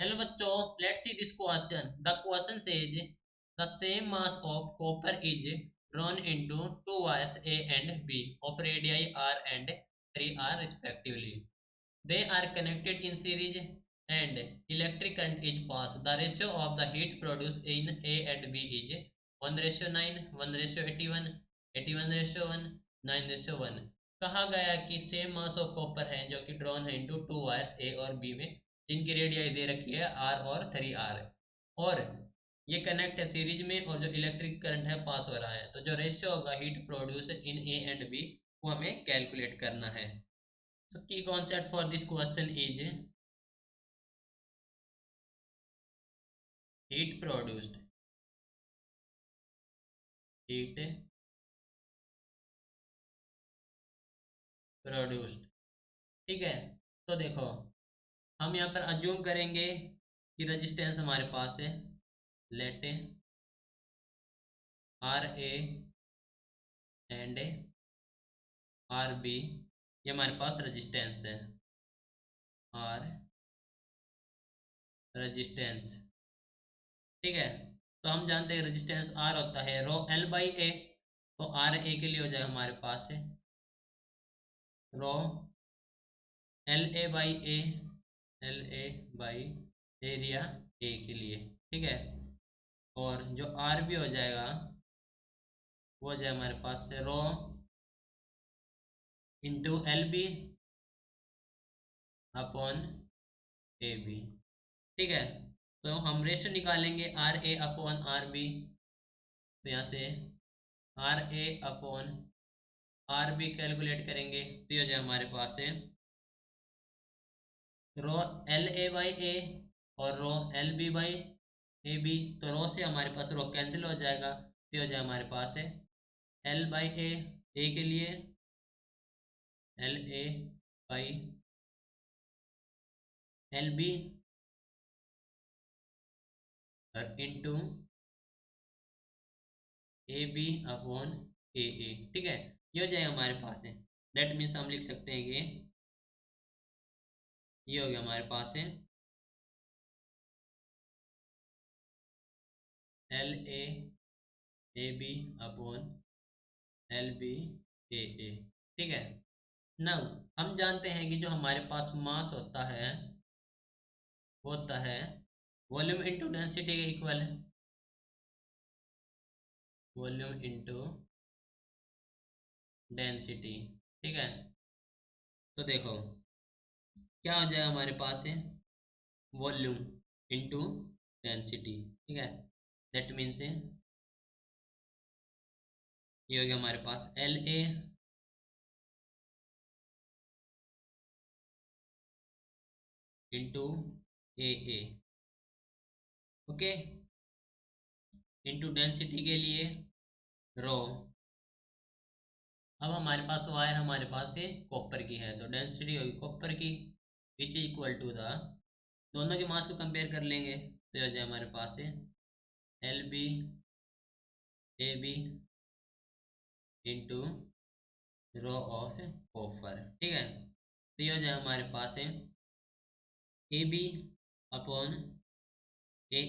Hello बच्चों, let's see this question. The question says the same mass of copper is drawn into two wires A and B of radii r and 3r respectively. They are connected in series and electric current is passed. The ratio of the heat produced in A and B is 1:9, 1:81, 81:1, 9:1. कहा गया कि same mass of copper है जो कि drawn है into two wires ए और B में, जिनकी रेडियाई दे रखी है आर और 3r, और ये कनेक्ट है सीरीज में, और जो इलेक्ट्रिक करंट है पास हो रहा है. तो जो रेशियो होगा heat produce in A and B वो हमें कैलकुलेट करना है. So key concept for this question is heat produced. Heat produced. ठीक है. तो देखो, हम यहाँ पर अज्यूम करेंगे कि रेजिस्टेंस हमारे पास है. Let R A and R B, ये हमारे पास रेजिस्टेंस है. R resistance. ठीक है. तो हम जानते हैं रेजिस्टेंस आर होता है रो एल बाई ए. तो आर ए के लिए हो जाएगा हमारे पास है rho L A by A, L A by area A के लिए. ठीक है. और जो आर बी हो जाएगा वो हो जाए हमारे पास से rho into L B upon A B. ठीक है. तो हम रेशो निकालेंगे R A upon R B. तो यहाँ से R A upon R B calculate करेंगे तो ये हो जाए हमारे पास है rho L A by A और rho L B by A B. तो रो से हमारे पास रो कैंसिल हो जाएगा तो हो जाए हमारे पास है एल बाई ए के लिए L A by L B into A B upon A. ठीक है. ये हो जाएगा हमारे पास है. दैट मीन्स हम लिख सकते हैं कि ये हो गया हमारे पास है L A B upon L B A. ठीक है. नाउ हम जानते हैं कि जो हमारे पास मास होता है वो होता है वॉल्यूम इंटू डेंसिटी के इक्वल है. Volume into density. ठीक है. तो देखो क्या हो जाएगा हमारे पास है वॉल्यूम इंटू डेंसिटी. ठीक है. दैट मीन्स ये हो गया हमारे पास L A into A. Okay. Into density के लिए रो. अब हमारे पास वायर हमारे पास ये कॉपर की है तो डेंसिटी होगी कॉपर की which is equal to the, दोनों के मास को कंपेयर कर लेंगे तो हो जाए हमारे पास है L B A B into rho of copper. ठीक है. तो ये हो जाए हमारे पास है A B upon A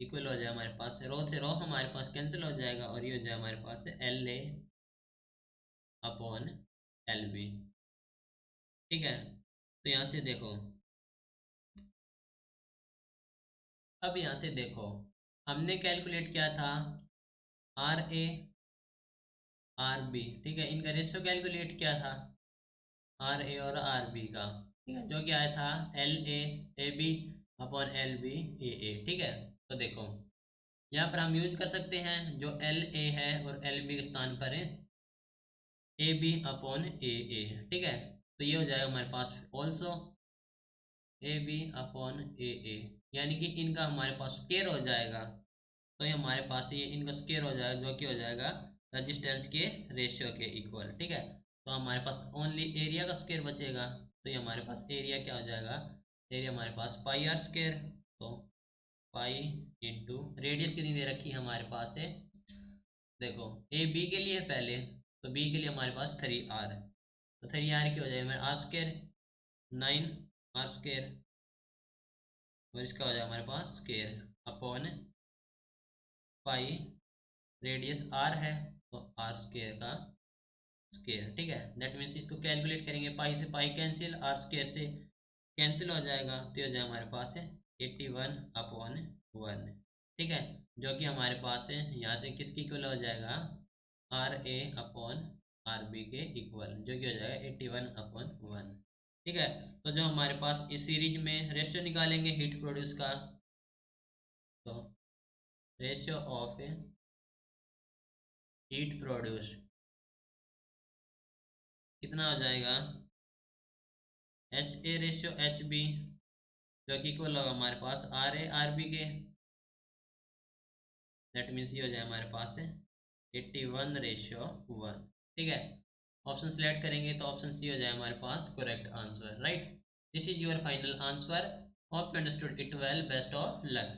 equal हो जाए हमारे पास रो से रो हमारे पास कैंसिल हो जाएगा और ये हो जाए हमारे पास L A upon L B. ठीक है. तो यहाँ से देखो, अब यहाँ से देखो हमने कैलकुलेट किया था आर ए आर बी. ठीक है. इनका रेशियो कैलकुलेट किया था आर ए और आर बी का. ठीक है. जो कि आया था L A B upon L B A. ठीक है. तो देखो यहाँ पर हम यूज कर सकते हैं जो एल ए है और एल बी के स्थान पर है ए बी अपॉन ए. ठीक है. तो ये हो जाएगा हमारे पास ऑल्सो ए बी अपॉन ए, यानी कि इनका हमारे पास स्क्वायर हो जाएगा. तो ये हमारे पास ये इनका स्क्वायर हो जाएगा जो कि हो जाएगा रजिस्टेंस के रेशियो के इक्वल. ठीक है. तो हमारे पास ओनली एरिया का स्क्वायर बचेगा. तो ये हमारे पास एरिया क्या हो जाएगा, एरिया हमारे पास पाई आर स्क्वायर. तो पाई इंटू रेडियस कितनी दे रखी है हमारे पास है, देखो ए बी के लिए पहले, तो बी के लिए हमारे पास 3r. तो 3r क्या हो जाएगा मेरा आर स्क्वायर 9r² और इसका हो जाएगा हमारे पास square upon pi, radius r है तो आर स्क्वायर का स्क्वायर। ठीक है, दैट मीन्स इसको कैलकुलेट करेंगे, पाई से पाई कैंसिल, आर स्क्वायर से कैंसिल हो जाएगा, तो हो जाएगा हमारे पास है 81/1। ठीक है, जो कि हमारे पास है यहाँ से किसकी इक्वल हो जाएगा RA/RB के इक्वल, जो कि हो जाएगा 81/1। ठीक है, तो जो हमारे पास इस सीरीज में रेशियो निकालेंगे हीट प्रोड्यूस का, तो रेशियो ऑफ हीट प्रोड्यूस कितना हो जाएगा HA/HB, जो कि इक्वल होगा हमारे पास RA/RB के, दैट मीन्स ये हो जाए हमारे पास है 81/1। ठीक है, ऑप्शन सेलेक्ट करेंगे तो ऑप्शन सी हो जाए हमारे पास correct answer, right. This is your final answer. Hope you understood it well, best of luck.